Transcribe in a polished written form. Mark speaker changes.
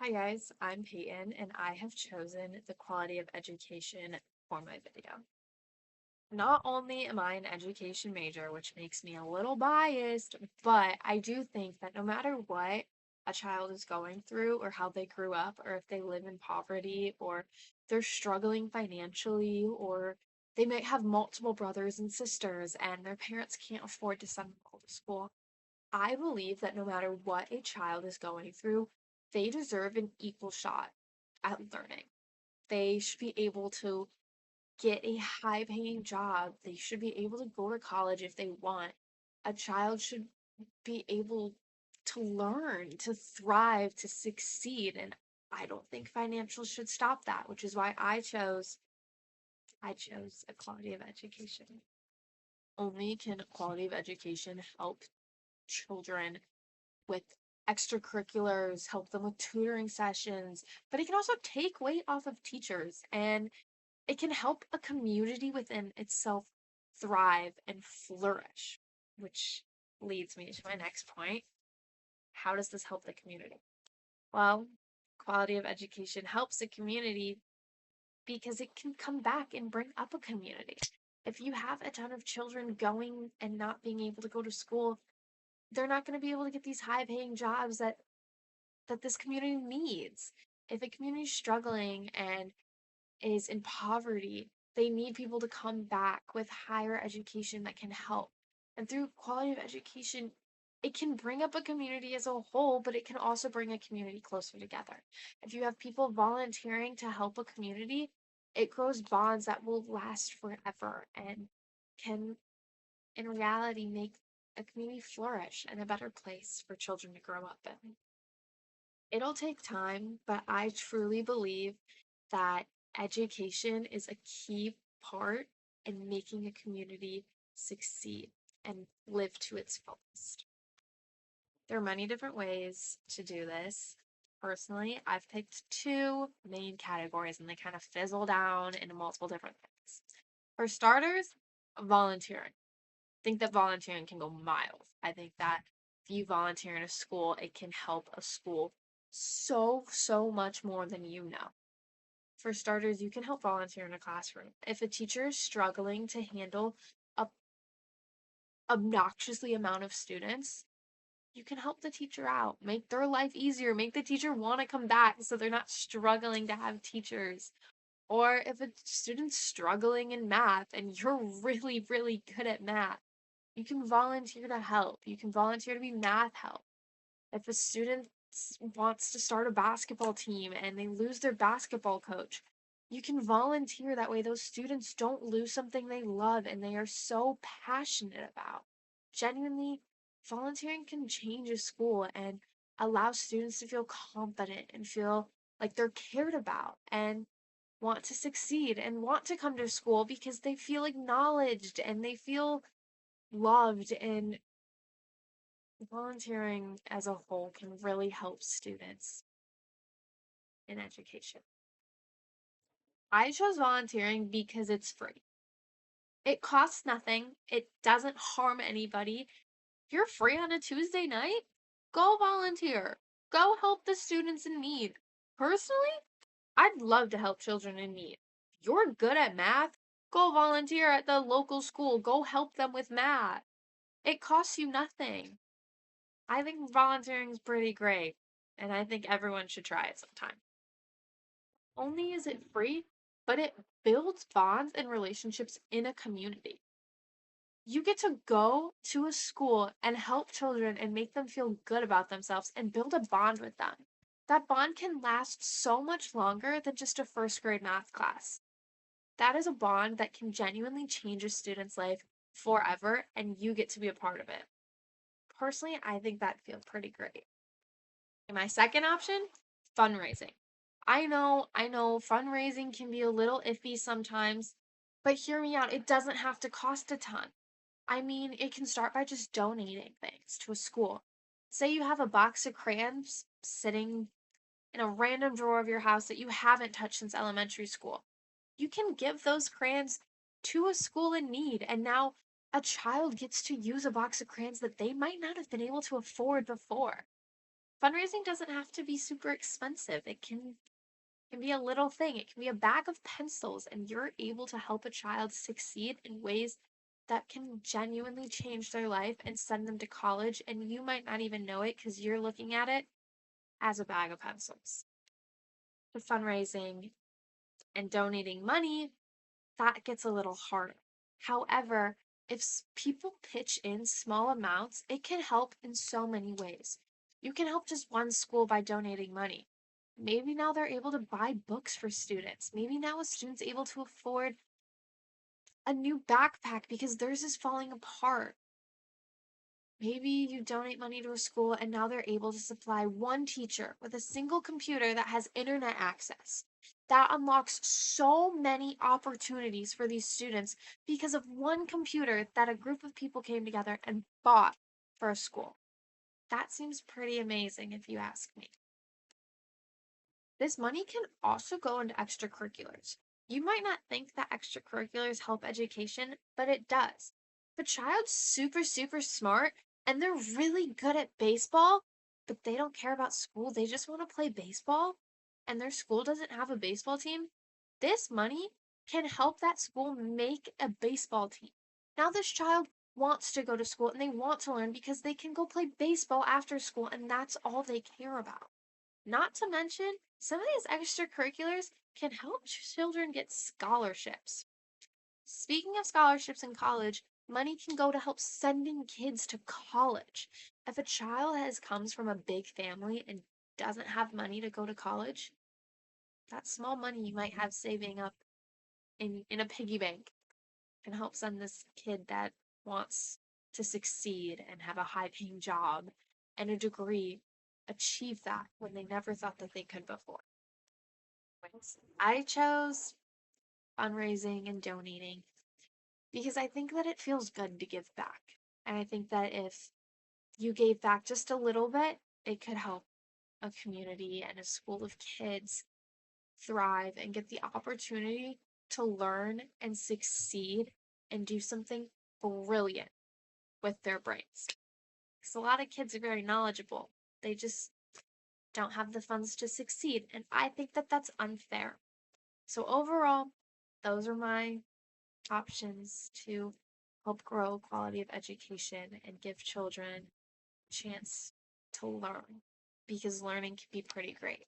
Speaker 1: Hi guys, I'm Peyton and I have chosen the quality of education for my video. Not only am I an education major, which makes me a little biased, but I do think that no matter what a child is going through or how they grew up, or if they live in poverty, or they're struggling financially, or they might have multiple brothers and sisters and their parents can't afford to send them all to school, I believe that no matter what a child is going through, they deserve an equal shot at learning. They should be able to get a high paying job. They should be able to go to college if they want. A child should be able to learn, to thrive, to succeed. And I don't think financial should stop that, which is why I chose a quality of education. Only can quality of education help children with extracurriculars, help them with tutoring sessions, but it can also take weight off of teachers and it can help a community within itself thrive and flourish, which leads me to my next point. How does this help the community? Well, quality of education helps a community because it can come back and bring up a community. If you have a ton of children going and not being able to go to school, they're not going to be able to get these high paying jobs that this community needs. If a community is struggling and is in poverty, they need people to come back with higher education that can help. And through quality of education, it can bring up a community as a whole, but it can also bring a community closer together. If you have people volunteering to help a community, it grows bonds that will last forever and can, in reality, make a community flourish and a better place for children to grow up in. It'll take time, but I truly believe that education is a key part in making a community succeed and live to its fullest. There are many different ways to do this. Personally, I've picked two main categories and they kind of fizzle down into multiple different things. For starters, volunteering. I think that volunteering can go miles. I think that if you volunteer in a school, it can help a school so much more than you know. For starters, you can help volunteer in a classroom. If a teacher is struggling to handle a obnoxiously amount of students, you can help the teacher out, make their life easier, make the teacher want to come back so they're not struggling to have teachers. Or if a student's struggling in math and you're really good at math, you can volunteer to help. You can volunteer to be math help. If a student wants to start a basketball team and they lose their basketball coach, you can volunteer. That way, those students don't lose something they love and they are so passionate about. Genuinely, volunteering can change a school and allow students to feel confident and feel like they're cared about and want to succeed and want to come to school because they feel acknowledged and they feel loved, and volunteering as a whole can really help students in education. I chose volunteering because it's free. It costs nothing. It doesn't harm anybody. You're free on a Tuesday night? Go volunteer. Go help the students in need. Personally, I'd love to help children in need. If you're good at math, go volunteer at the local school. Go help them with math. It costs you nothing. I think volunteering is pretty great, and I think everyone should try it sometime. Only is it free, but it builds bonds and relationships in a community. You get to go to a school and help children and make them feel good about themselves and build a bond with them. That bond can last so much longer than just a first grade math class. That is a bond that can genuinely change a student's life forever, and you get to be a part of it. Personally, I think that feels pretty great. And my second option, fundraising. I know fundraising can be a little iffy sometimes, but hear me out. It doesn't have to cost a ton. I mean, it can start by just donating things to a school. Say you have a box of crayons sitting in a random drawer of your house that you haven't touched since elementary school. You can give those crayons to a school in need, and now a child gets to use a box of crayons that they might not have been able to afford before. Fundraising doesn't have to be super expensive. It can be a little thing. It can be a bag of pencils, and you're able to help a child succeed in ways that can genuinely change their life and send them to college. And you might not even know it because you're looking at it as a bag of pencils. The fundraising and donating money, that gets a little harder. However, if people pitch in small amounts, it can help in so many ways. You can help just one school by donating money. Maybe now they're able to buy books for students. Maybe now a student's able to afford a new backpack because theirs is falling apart. Maybe you donate money to a school and now they're able to supply one teacher with a single computer that has internet access. That unlocks so many opportunities for these students because of one computer that a group of people came together and bought for a school. That seems pretty amazing if you ask me. This money can also go into extracurriculars. You might not think that extracurriculars help education, but it does. If a child's super, super smart and they're really good at baseball, but they don't care about school, they just want to play baseball, and their school doesn't have a baseball team, this money can help that school make a baseball team. Now, this child wants to go to school and they want to learn because they can go play baseball after school, and that's all they care about. Not to mention, some of these extracurriculars can help children get scholarships. Speaking of scholarships in college, money can go to help sending kids to college. If a child comes from a big family and doesn't have money to go to college, that small money you might have saving up in a piggy bank can help send this kid that wants to succeed and have a high paying job and a degree achieve that when they never thought that they could before. I chose fundraising and donating because I think that it feels good to give back. And I think that if you gave back just a little bit, it could help a community and a school of kids thrive and get the opportunity to learn and succeed and do something brilliant with their brains. Because a lot of kids are very knowledgeable. They just don't have the funds to succeed. And I think that that's unfair. So, overall, those are my options to help grow quality of education and give children a chance to learn because learning can be pretty great.